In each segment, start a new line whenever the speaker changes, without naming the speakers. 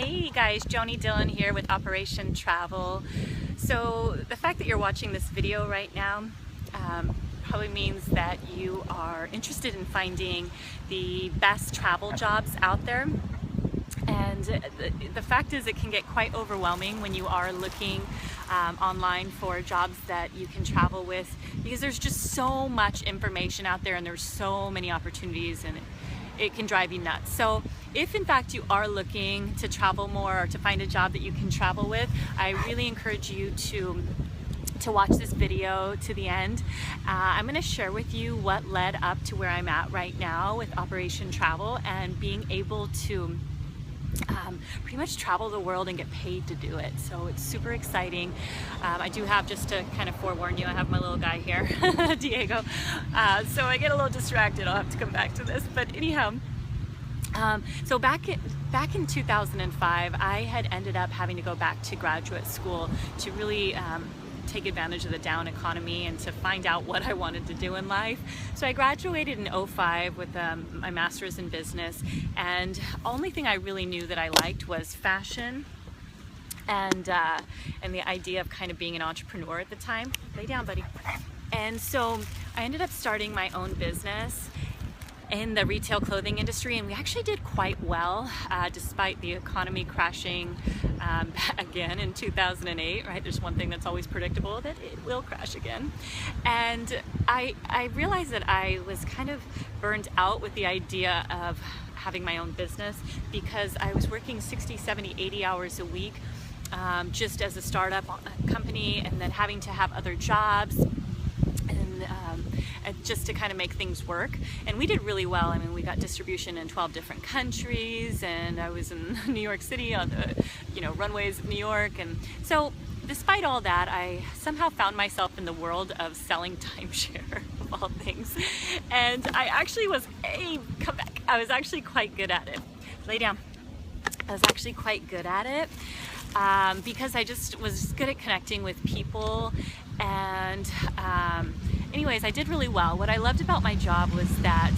Hey guys, Joni Dillon here with Operation Travel. So the fact that you're watching this video right now probably means that you are interested in finding the best travel jobs out there. And the fact is, it can get quite overwhelming when you are looking online for jobs that you can travel with, because there's just so much information out there and there's so many opportunities, and it can drive you nuts. So if in fact you are looking to travel more or to find a job that you can travel with, I really encourage you to watch this video to the end. I'm going to share with you what led up to where I'm at right now with Operation Travel and being able to pretty much travel the world and get paid to do it. So it's super exciting. I do have, just to kind of forewarn you, I have my little guy here, Diego. So I get a little distracted. I'll have to come back to this. But anyhow, so back in 2005, I had ended up having to go back to graduate school to really take advantage of the down economy and to find out what I wanted to do in life. So I graduated in 2005 with my master's in business, and the only thing I really knew that I liked was fashion and the idea of kind of being an entrepreneur at the time. Lay down, buddy. And so I ended up starting my own business in the retail clothing industry, and we actually did quite well despite the economy crashing again in 2008, right? There's one thing that's always predictable, that it will crash again. And I realized that I was kind of burned out with the idea of having my own business, because I was working 60, 70, 80 hours a week just as a startup company, and then having to have other jobs and just to kind of make things work. And we did really well. I mean, we got distribution in 12 different countries, and I was in New York City on the runways of New York. And so despite all that, I somehow found myself in the world of selling timeshare, of all things. And I actually was, come back, I was actually quite good at it. Lay down. I was actually quite good at it because I just was good at connecting with people. And anyways, I did really well. What I loved about my job was that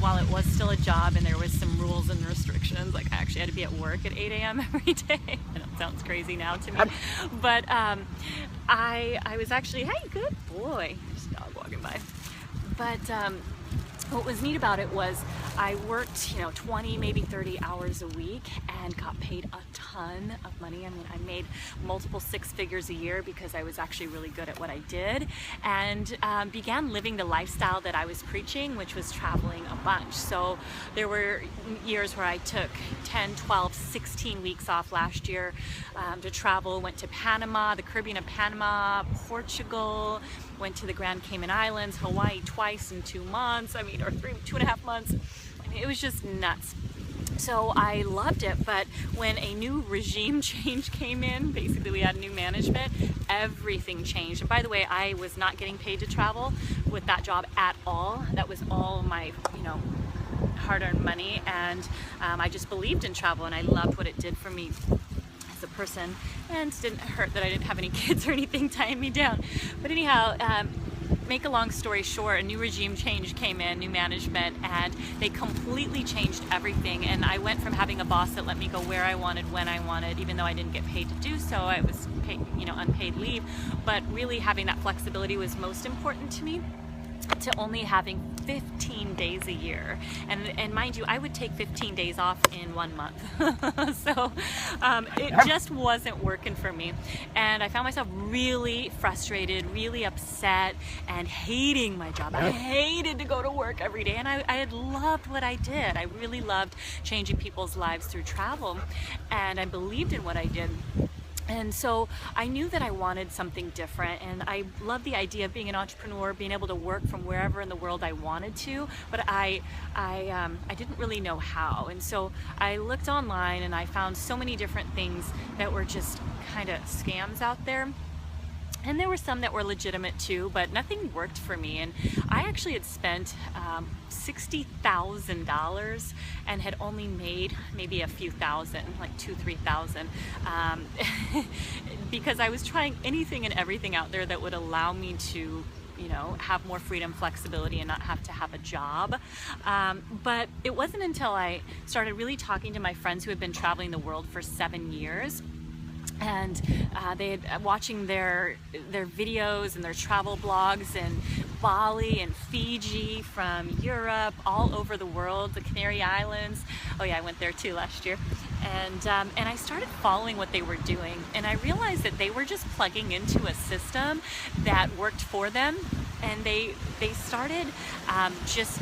while it was still a job and there was some rules and restrictions, like I actually had to be at work at 8 a.m. every day. I know it sounds crazy now to me, but I was actually, hey, good boy, there's a dog walking by. But what was neat about it was I worked 20, maybe 30 hours a week and got paid a ton of money. I mean, I made multiple six figures a year because I was actually really good at what I did, and began living the lifestyle that I was preaching, which was traveling a bunch. So there were years where I took 10, 12, 16 weeks off last year to travel. Went to Panama, the Caribbean of Panama, Portugal, went to the Grand Cayman Islands, Hawaii twice in 2 months. I mean, or 2.5 months. I mean, it was just nuts. So I loved it, but when a new regime change came in, basically we had new management, everything changed. And by the way, I was not getting paid to travel with that job at all. That was all my, hard-earned money, and I just believed in travel, and I loved what it did for me as a person, and it didn't hurt that I didn't have any kids or anything tying me down. But anyhow, make a long story short, a new regime change came in, new management, and they completely changed everything. And I went from having a boss that let me go where I wanted, when I wanted, even though I didn't get paid to do so. I was paid, unpaid leave, but really having that flexibility was most important to me, to only having 15 days a year. And mind you, I would take 15 days off in 1 month. So it just wasn't working for me. And I found myself really frustrated, really upset, and hating my job. I hated to go to work every day. And I had loved what I did. I really loved changing people's lives through travel. And I believed in what I did. And so I knew that I wanted something different, and I loved the idea of being an entrepreneur, being able to work from wherever in the world I wanted to, but I didn't really know how. And so I looked online and I found so many different things that were just kind of scams out there. And there were some that were legitimate too, but nothing worked for me. And I actually had spent $60,000 and had only made maybe a few thousand, like 2,000, 3,000, because I was trying anything and everything out there that would allow me to you know, have more freedom, flexibility, and not have to have a job. But it wasn't until I started really talking to my friends who had been traveling the world for 7 years, and they had watching their videos and their travel blogs in Bali and Fiji, from Europe, all over the world, the Canary Islands. Oh yeah, I went there too last year. And I started following what they were doing, and I realized that they were just plugging into a system that worked for them, and they started just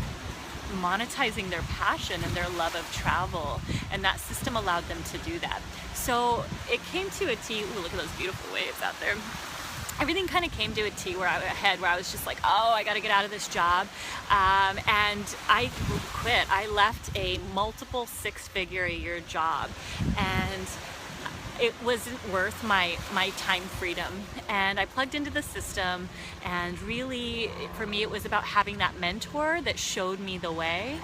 monetizing their passion and their love of travel, and that system allowed them to do that. So it came to a T. Ooh, look at those beautiful waves out there. Everything kind of came to a T where I was just like, oh, I got to get out of this job, and I quit. I left a multiple six-figure-a-year job, and it wasn't worth my time freedom. And I plugged into the system, and really for me it was about having that mentor that showed me the way,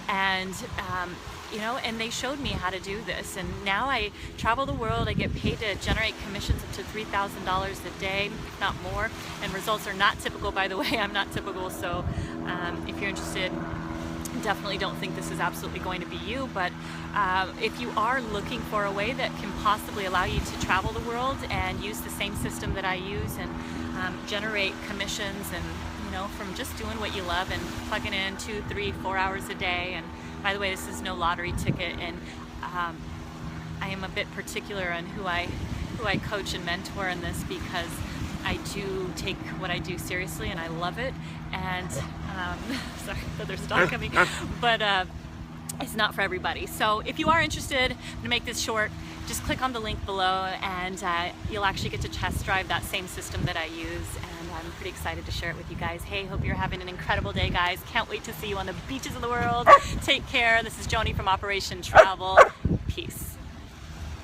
and you know, and they showed me how to do this. And now I travel the world. I get paid to generate commissions up to $3,000 a day, if not more, and results are not typical, by the way. I'm not typical, so if you're interested, definitely don't think this is absolutely going to be you, but if you are looking for a way that can possibly allow you to travel the world and use the same system that I use, and generate commissions, and you know, from just doing what you love and plugging in 2, 3, 4 hours a day. And by the way, this is no lottery ticket, and I am a bit particular on who I coach and mentor in this, because I do take what I do seriously and I love it. And sorry, there's a dog coming, but it's not for everybody. So if you are interested, I'm gonna make this short, just click on the link below, and you'll actually get to test drive that same system that I use. And I'm pretty excited to share it with you guys. Hey, hope you're having an incredible day, guys. Can't wait to see you on the beaches of the world. Take care. This is Joni from Operation Travel. Peace.